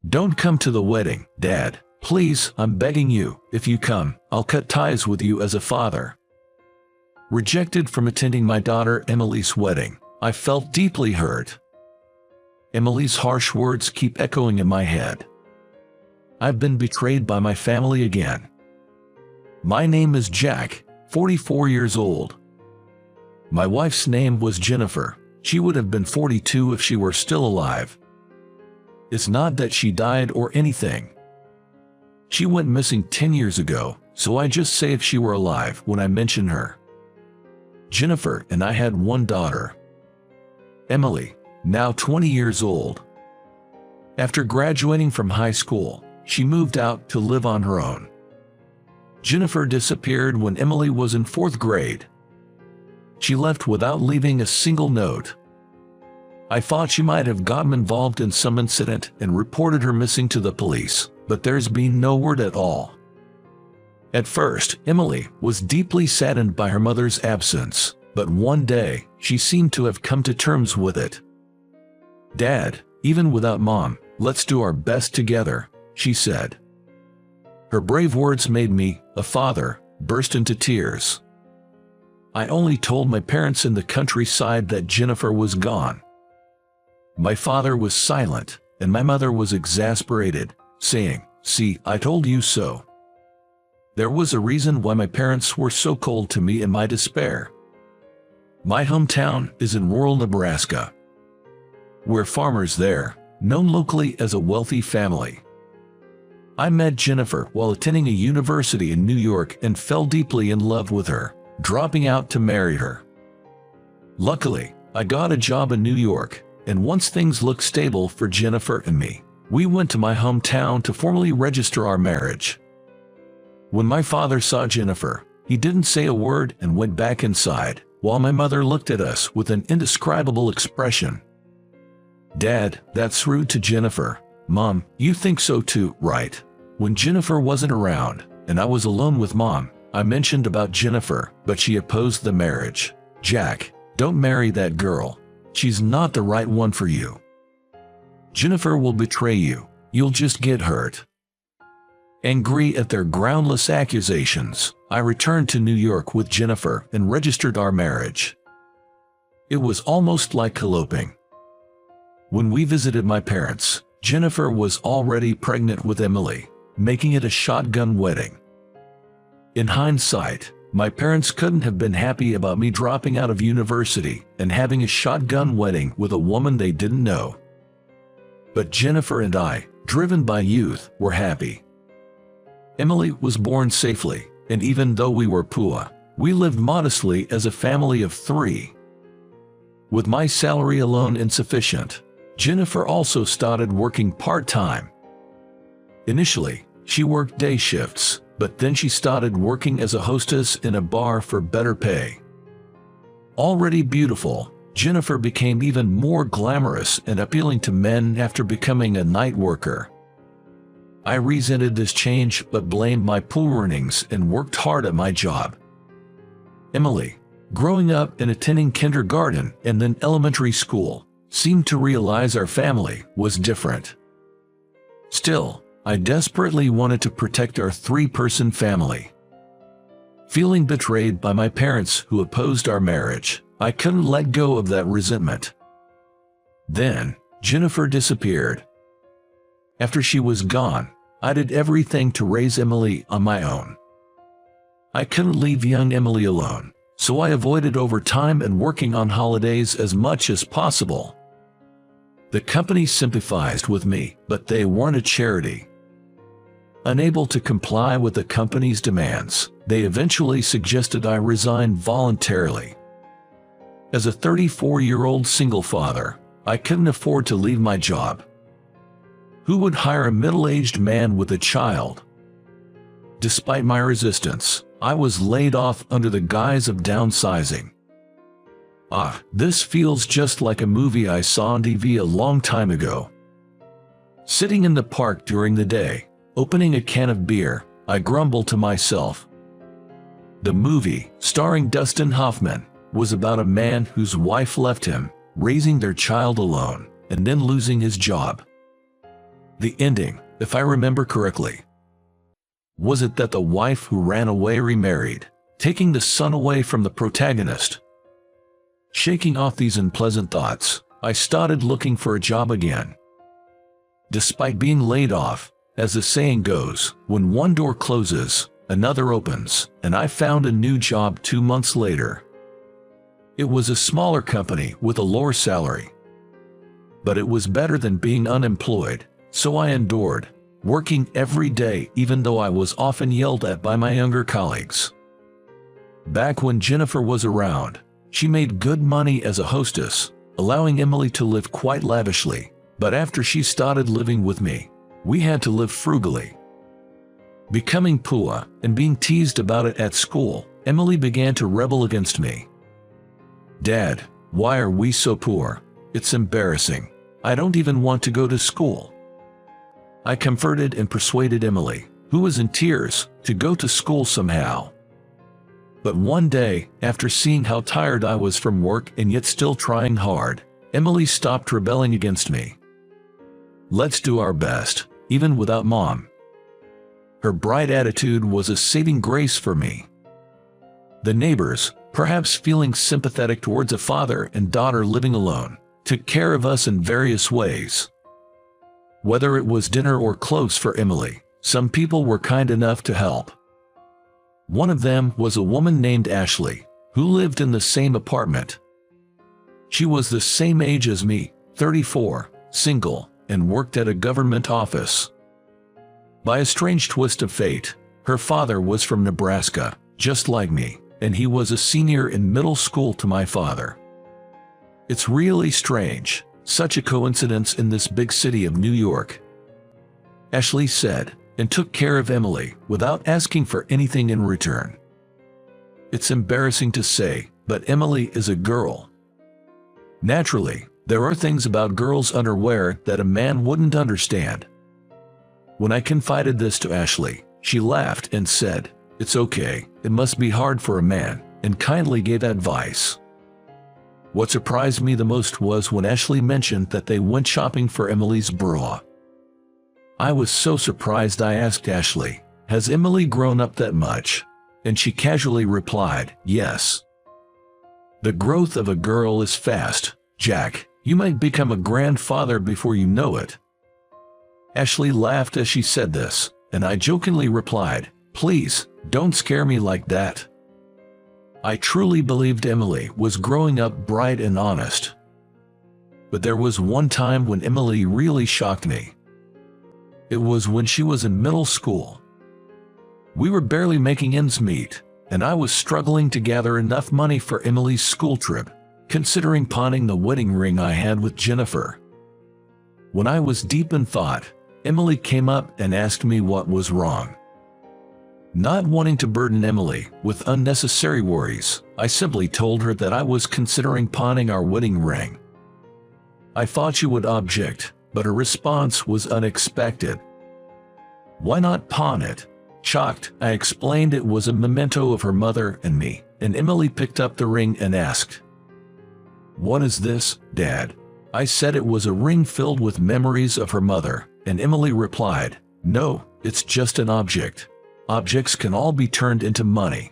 "Don't come to the wedding, Dad. Please, I'm begging you. If you come, I'll cut ties with you as a father." Rejected from attending my daughter Emily's wedding, I felt deeply hurt. Emily's harsh words keep echoing in my head. I've been betrayed by my family again. My name is Jack, 44 years old. My wife's name was Jennifer. She would have been 42 if she were still alive. It's not that she died or anything. She went missing 10 years ago, so I just say if she were alive when I mention her. Jennifer and I had one daughter, Emily, now 20 years old. After graduating from high school, she moved out to live on her own. Jennifer disappeared when Emily was in 4th grade. She left without leaving a single note. I thought she might have gotten involved in some incident and reported her missing to the police, but there's been no word at all. At first, Emily was deeply saddened by her mother's absence, but one day, she seemed to have come to terms with it. "Dad, even without Mom, let's do our best together," she said. Her brave words made me, a father, burst into tears. I only told my parents in the countryside that Jennifer was gone. My father was silent, and my mother was exasperated, saying, "See, I told you so." There was a reason why my parents were so cold to me in my despair. My hometown is in rural Nebraska. We're farmers there, known locally as a wealthy family. I met Jennifer while attending a university in New York and fell deeply in love with her, dropping out to marry her. Luckily, I got a job in New York, and once things looked stable for Jennifer and me, we went to my hometown to formally register our marriage. When my father saw Jennifer, he didn't say a word and went back inside, while my mother looked at us with an indescribable expression. "Dad, that's rude to Jennifer." "Mom, you think so too, right?" When Jennifer wasn't around, and I was alone with Mom, I mentioned about Jennifer, but she opposed the marriage. "Jack, don't marry that girl. She's not the right one for you. Jennifer will betray you. You'll just get hurt." Angry at their groundless accusations, I returned to New York with Jennifer and registered our marriage. It was almost like eloping. When we visited my parents, Jennifer was already pregnant with Emily, making it a shotgun wedding. In hindsight, my parents couldn't have been happy about me dropping out of university and having a shotgun wedding with a woman they didn't know. But Jennifer and I, driven by youth, were happy. Emily was born safely, and even though we were poor, we lived modestly as a family of 3. With my salary alone insufficient, Jennifer also started working part-time. Initially, she worked day shifts, but then she started working as a hostess in a bar for better pay. Already beautiful, Jennifer became even more glamorous and appealing to men after becoming a night worker. I resented this change but blamed my poor earnings and worked hard at my job. Emily, growing up and attending kindergarten and then elementary school, seemed to realize our family was different. Still, I desperately wanted to protect our 3-person family. Feeling betrayed by my parents who opposed our marriage, I couldn't let go of that resentment. Then, Jennifer disappeared. After she was gone, I did everything to raise Emily on my own. I couldn't leave young Emily alone, so I avoided overtime and working on holidays as much as possible. The company sympathized with me, but they weren't a charity. Unable to comply with the company's demands, they eventually suggested I resign voluntarily. As a 34-year-old single father, I couldn't afford to leave my job. Who would hire a middle-aged man with a child? Despite my resistance, I was laid off under the guise of downsizing. This feels just like a movie I saw on TV a long time ago. Sitting in the park during the day, opening a can of beer, I grumbled to myself. The movie, starring Dustin Hoffman, was about a man whose wife left him, raising their child alone, and then losing his job. The ending, if I remember correctly. Was it that the wife who ran away remarried, taking the son away from the protagonist? Shaking off these unpleasant thoughts, I started looking for a job again. Despite being laid off, as the saying goes, when one door closes, another opens, and I found a new job 2 months later. It was a smaller company with a lower salary. But it was better than being unemployed, so I endured, working every day even though I was often yelled at by my younger colleagues. Back when Jennifer was around, she made good money as a hostess, allowing Emily to live quite lavishly, but after she started living with me, we had to live frugally. Becoming poor and being teased about it at school, Emily began to rebel against me. "Dad, why are we so poor? It's embarrassing. I don't even want to go to school." I comforted and persuaded Emily, who was in tears, to go to school somehow. But one day, after seeing how tired I was from work and yet still trying hard, Emily stopped rebelling against me. "Let's do our best, even without Mom." Her bright attitude was a saving grace for me. The neighbors, perhaps feeling sympathetic towards a father and daughter living alone, took care of us in various ways. Whether it was dinner or clothes for Emily, some people were kind enough to help. One of them was a woman named Ashley, who lived in the same apartment. She was the same age as me, 34, single, and worked at a government office. By a strange twist of fate, her father was from Nebraska, just like me, and he was a senior in middle school to my father. It's really strange, such a coincidence in this big city of New York. Ashley said, and took care of Emily without asking for anything in return. It's embarrassing to say, but Emily is a girl. Naturally, there are things about girls' underwear that a man wouldn't understand. When I confided this to Ashley, she laughed and said, "It's okay, it must be hard for a man," and kindly gave advice. What surprised me the most was when Ashley mentioned that they went shopping for Emily's bra. I was so surprised I asked Ashley, "Has Emily grown up that much?" And she casually replied, "Yes." The growth of a girl is fast, Jack. You might become a grandfather before you know it. Ashley laughed as she said this, and I jokingly replied, "Please, don't scare me like that." I truly believed Emily was growing up bright and honest. But there was one time when Emily really shocked me. It was when she was in middle school. We were barely making ends meet, and I was struggling to gather enough money for Emily's school trip, considering pawning the wedding ring I had with Jennifer. When I was deep in thought, Emily came up and asked me what was wrong. Not wanting to burden Emily with unnecessary worries, I simply told her that I was considering pawning our wedding ring. I thought she would object, but her response was unexpected. "Why not pawn it?" Shocked, I explained it was a memento of her mother and me, and Emily picked up the ring and asked, "What is this, Dad?" I said it was a ring filled with memories of her mother, and Emily replied, "No, it's just an object. Objects can all be turned into money."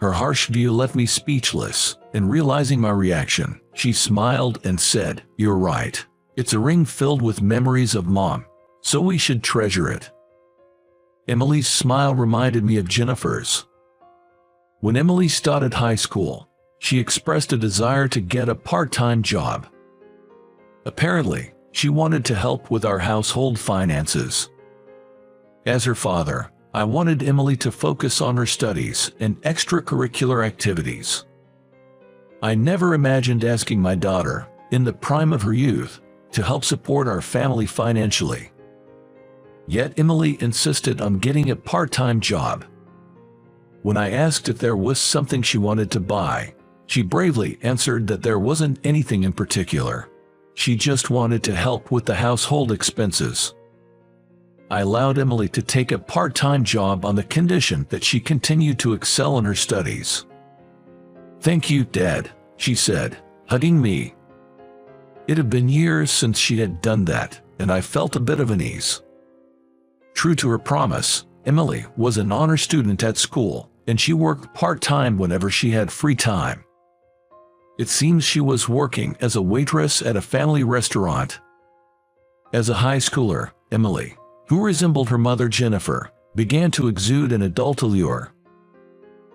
Her harsh view left me speechless, and realizing my reaction, she smiled and said, "You're right. It's a ring filled with memories of Mom, so we should treasure it." Emily's smile reminded me of Jennifer's. When Emily started high school, she expressed a desire to get a part-time job. Apparently, she wanted to help with our household finances. As her father, I wanted Emily to focus on her studies and extracurricular activities. I never imagined asking my daughter, in the prime of her youth, to help support our family financially. Yet Emily insisted on getting a part-time job. When I asked if there was something she wanted to buy, she bravely answered that there wasn't anything in particular. She just wanted to help with the household expenses. I allowed Emily to take a part-time job on the condition that she continued to excel in her studies. "Thank you, Dad," she said, hugging me. It had been years since she had done that, and I felt a bit of unease. True to her promise, Emily was an honor student at school, and she worked part-time whenever she had free time. It seems she was working as a waitress at a family restaurant. As a high schooler, Emily, who resembled her mother Jennifer, began to exude an adult allure.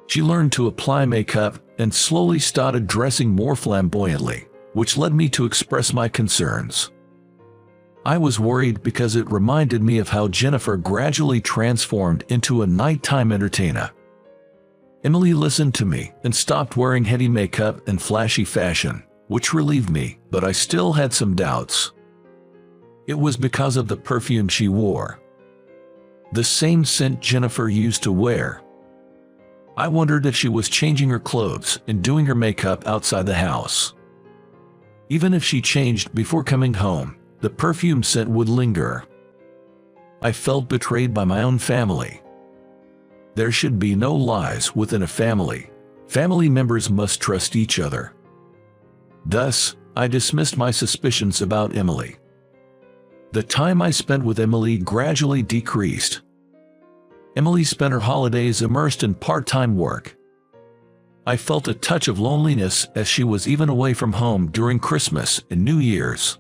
She learned to apply makeup and slowly started dressing more flamboyantly, which led me to express my concerns. I was worried because it reminded me of how Jennifer gradually transformed into a nighttime entertainer. Emily listened to me and stopped wearing heavy makeup and flashy fashion, which relieved me, but I still had some doubts. It was because of the perfume she wore. The same scent Jennifer used to wear. I wondered if she was changing her clothes and doing her makeup outside the house. Even if she changed before coming home, the perfume scent would linger. I felt betrayed by my own family. There should be no lies within a family. Family members must trust each other. Thus, I dismissed my suspicions about Emily. The time I spent with Emily gradually decreased. Emily spent her holidays immersed in part-time work. I felt a touch of loneliness as she was even away from home during Christmas and New Year's.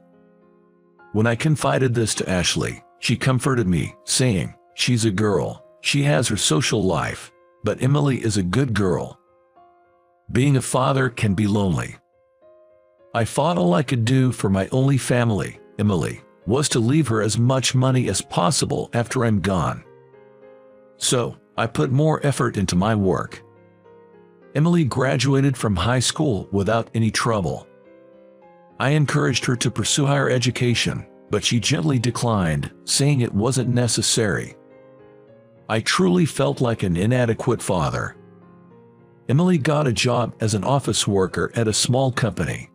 When I confided this to Ashley, she comforted me, saying, "She's a girl. She has her social life, but Emily is a good girl." Being a father can be lonely. I thought all I could do for my only family, Emily, was to leave her as much money as possible after I'm gone. So, I put more effort into my work. Emily graduated from high school without any trouble. I encouraged her to pursue higher education, but she gently declined, saying it wasn't necessary. I truly felt like an inadequate father. Emily got a job as an office worker at a small company.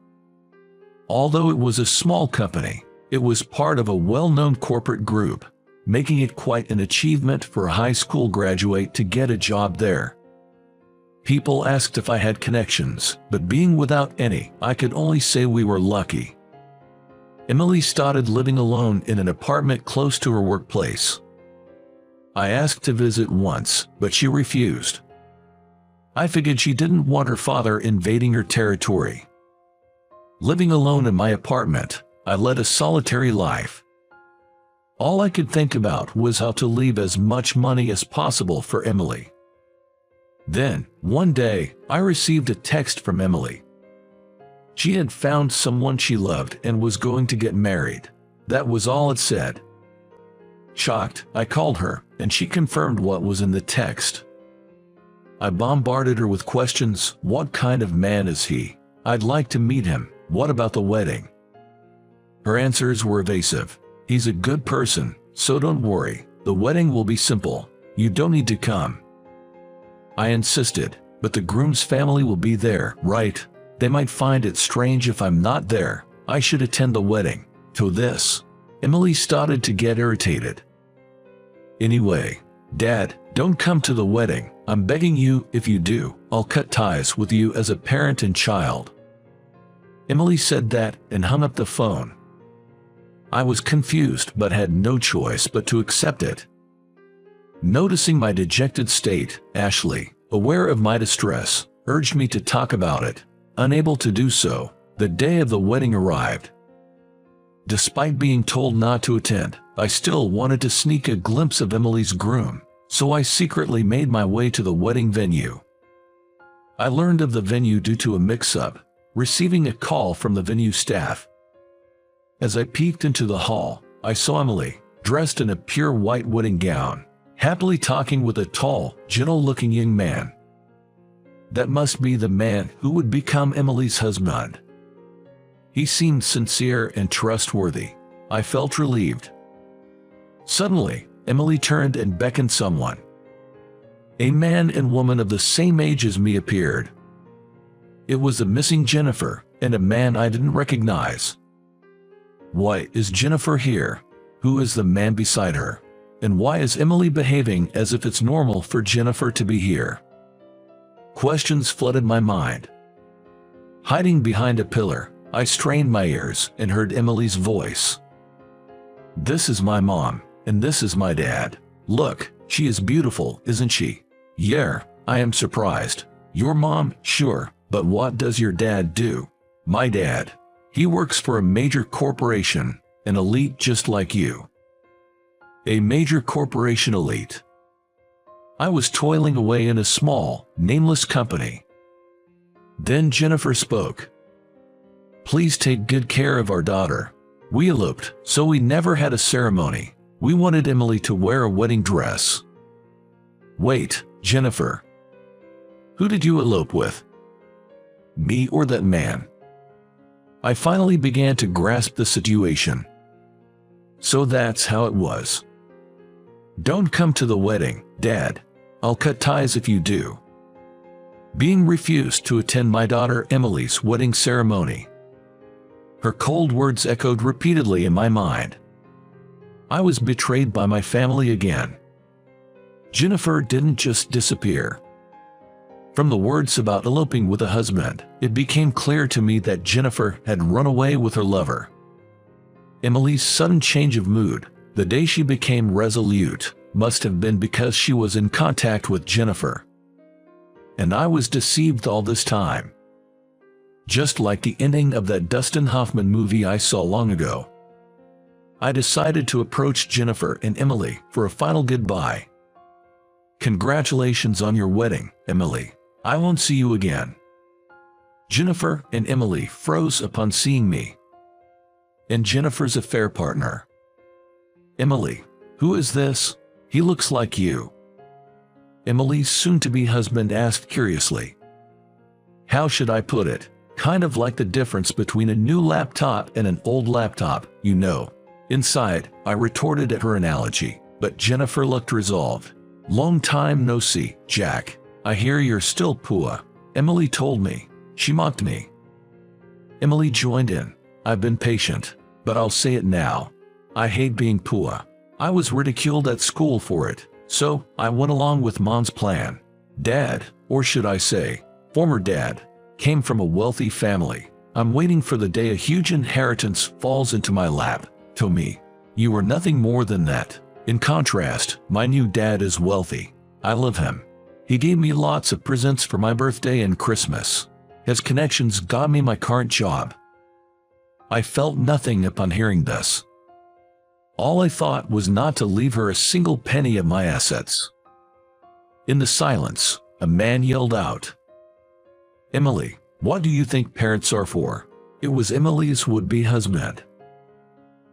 Although it was a small company, it was part of a well-known corporate group, making it quite an achievement for a high school graduate to get a job there. People asked if I had connections, but being without any, I could only say we were lucky. Emily started living alone in an apartment close to her workplace. I asked to visit once, but she refused. I figured she didn't want her father invading her territory. Living alone in my apartment, I led a solitary life. All I could think about was how to leave as much money as possible for Emily. Then, one day, I received a text from Emily. She had found someone she loved and was going to get married. That was all it said. Shocked, I called her, and she confirmed what was in the text. I bombarded her with questions. What kind of man is he? I'd like to meet him. What about the wedding? Her answers were evasive. He's a good person, so don't worry. The wedding will be simple. You don't need to come. I insisted, but the groom's family will be there, right? They might find it strange if I'm not there. I should attend the wedding. To this, Emily started to get irritated. Anyway, Dad, don't come to the wedding. I'm begging you. If you do, I'll cut ties with you as a parent and child. Emily said that and hung up the phone. I was confused but had no choice but to accept it. Noticing my dejected state, Ashley, aware of my distress, urged me to talk about it. Unable to do so, the day of the wedding arrived. Despite being told not to attend, I still wanted to sneak a glimpse of Emily's groom, so I secretly made my way to the wedding venue. I learned of the venue due to a mix-up, receiving a call from the venue staff. As I peeked into the hall, I saw Emily, dressed in a pure white wedding gown, happily talking with a tall, gentle-looking young man. That must be the man who would become Emily's husband. He seemed sincere and trustworthy. I felt relieved. Suddenly, Emily turned and beckoned someone. A man and woman of the same age as me appeared. It was the missing Jennifer, and a man I didn't recognize. Why is Jennifer here? Who is the man beside her? And why is Emily behaving as if it's normal for Jennifer to be here? Questions flooded my mind. Hiding behind a pillar, I strained my ears and heard Emily's voice. This is my mom, and this is my dad. Look, she is beautiful, isn't she? Yeah, I am surprised. Your mom, sure, but what does your dad do? My dad. He works for a major corporation, an elite just like you. A major corporation elite. I was toiling away in a small, nameless company. Then Jennifer spoke. Please take good care of our daughter. We eloped, so we never had a ceremony. We wanted Emily to wear a wedding dress. Wait, Jennifer. Who did you elope with? Me or that man? I finally began to grasp the situation. So that's how it was. Don't come to the wedding, Dad. I'll cut ties if you do. Being refused to attend my daughter Emily's wedding ceremony. Her cold words echoed repeatedly in my mind. I was betrayed by my family again. Jennifer didn't just disappear. From the words about eloping with a husband, it became clear to me that Jennifer had run away with her lover. Emily's sudden change of mood, the day she became resolute, must have been because she was in contact with Jennifer. And I was deceived all this time. Just like the ending of that Dustin Hoffman movie I saw long ago. I decided to approach Jennifer and Emily for a final goodbye. Congratulations on your wedding, Emily. I won't see you again. Jennifer and Emily froze upon seeing me. And Jennifer's affair partner. Emily, who is this? He looks like you. Emily's soon-to-be husband asked curiously. How should I put it? Kind of like the difference between a new laptop and an old laptop, you know. Inside, I retorted at her analogy, but Jennifer looked resolved. Long time no see, Jack. I hear you're still poor. Emily told me. She mocked me. Emily joined in. I've been patient, but I'll say it now. I hate being poor. I was ridiculed at school for it, so I went along with Mom's plan. Dad, or should I say, former dad, came from a wealthy family. I'm waiting for the day a huge inheritance falls into my lap. To me, you are nothing more than that. In contrast, my new dad is wealthy. I love him. He gave me lots of presents for my birthday and Christmas. His connections got me my current job. I felt nothing upon hearing this. All I thought was not to leave her a single penny of my assets. In the silence, a man yelled out, Emily, what do you think parents are for? It was Emily's would-be husband.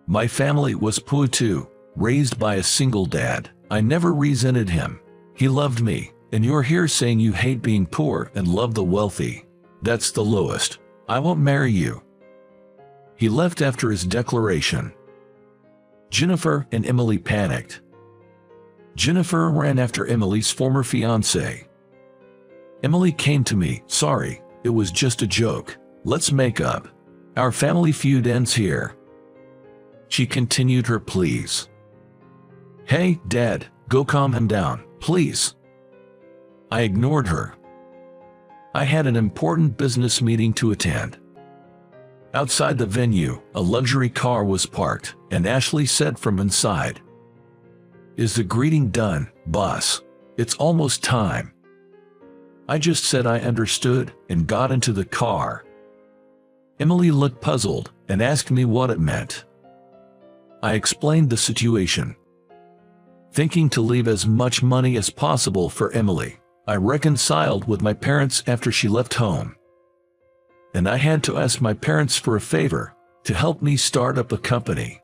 My family was poor too, raised by a single dad. I never resented him. He loved me, and you're here saying you hate being poor and love the wealthy. That's the lowest. I won't marry you. He left after his declaration. Jennifer and Emily panicked. Jennifer ran after Emily's former fiancé. Emily came to me, sorry, it was just a joke. Let's make up. Our family feud ends here. She continued her pleas. Hey, Dad, go calm him down, please. I ignored her. I had an important business meeting to attend. Outside the venue, a luxury car was parked, and Ashley said from inside, Is the greeting done, boss? It's almost time. I just said I understood and got into the car. Emily looked puzzled and asked me what it meant. I explained the situation. Thinking to leave as much money as possible for Emily, I reconciled with my parents after she left home. And I had to ask my parents for a favor, to help me start up a company.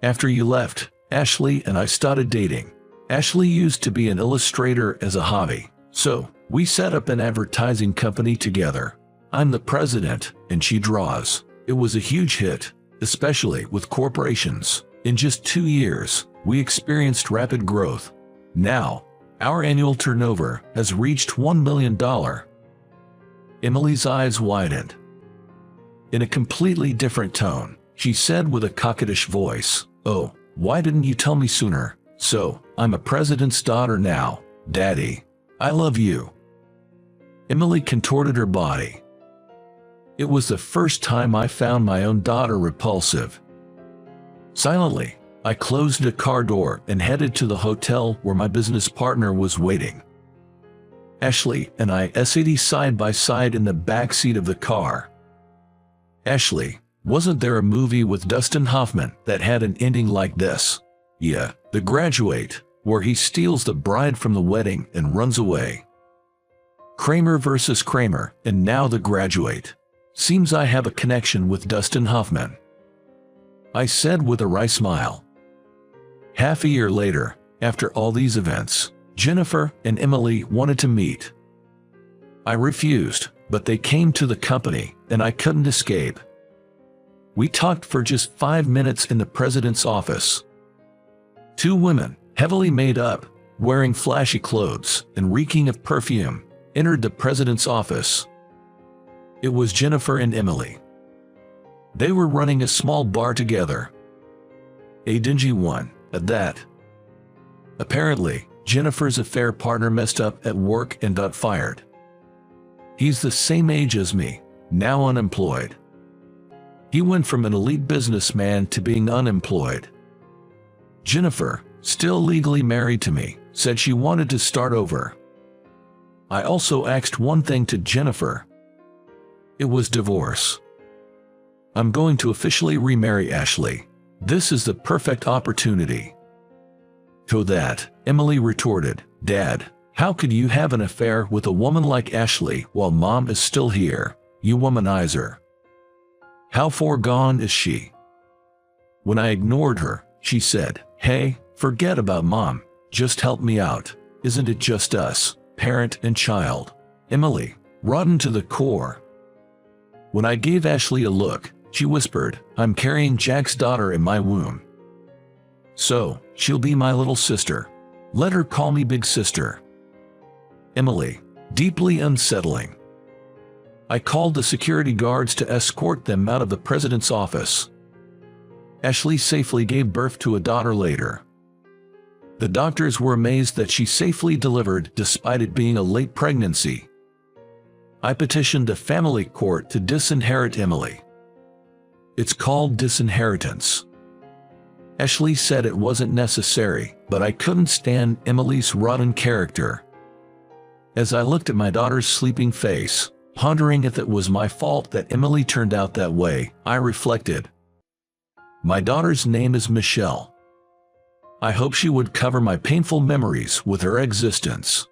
After you left, Ashley and I started dating. Ashley used to be an illustrator as a hobby, so we set up an advertising company together. I'm the president, and she draws. It was a huge hit, especially with corporations. In just 2 years, we experienced rapid growth. Now, our annual turnover has reached $1 million. Emily's eyes widened. In a completely different tone, she said with a coquettish voice, Oh, why didn't you tell me sooner? So, I'm a president's daughter now, Daddy. I love you. Emily contorted her body. It was the first time I found my own daughter repulsive. Silently, I closed the car door and headed to the hotel where my business partner was waiting. Ashley and I sat side by side in the back seat of the car. Ashley, wasn't there a movie with Dustin Hoffman that had an ending like this? Yeah, The Graduate, where he steals the bride from the wedding and runs away. Kramer versus Kramer, and now The Graduate. Seems I have a connection with Dustin Hoffman, I said with a wry smile. Half a year later, after all these events, Jennifer and Emily wanted to meet. I refused, but they came to the company, and I couldn't escape. We talked for just 5 minutes in the president's office. 2 women, heavily made up, wearing flashy clothes and reeking of perfume, entered the president's office. It was Jennifer and Emily. They were running a small bar together. A dingy one, at that. Apparently, Jennifer's affair partner messed up at work and got fired. He's the same age as me, now unemployed. He went from an elite businessman to being unemployed. Jennifer, still legally married to me, said she wanted to start over. I also asked one thing to Jennifer. It was divorce. I'm going to officially remarry Ashley. This is the perfect opportunity. To that, Emily retorted, Dad, how could you have an affair with a woman like Ashley while Mom is still here, you womanizer? How far gone is she? When I ignored her, she said, Hey, forget about Mom, just help me out. Isn't it just us, parent and child? Emily, rotten to the core. When I gave Ashley a look, she whispered, I'm carrying Jack's daughter in my womb. So, she'll be my little sister. Let her call me Big Sister. Emily, deeply unsettling. I called the security guards to escort them out of the president's office. Ashley safely gave birth to a daughter later. The doctors were amazed that she safely delivered despite it being a late pregnancy. I petitioned the family court to disinherit Emily. It's called disinheritance. Ashley said it wasn't necessary, but I couldn't stand Emily's rotten character. As I looked at my daughter's sleeping face, pondering if it was my fault that Emily turned out that way, I reflected. My daughter's name is Michelle. I hope she would cover my painful memories with her existence.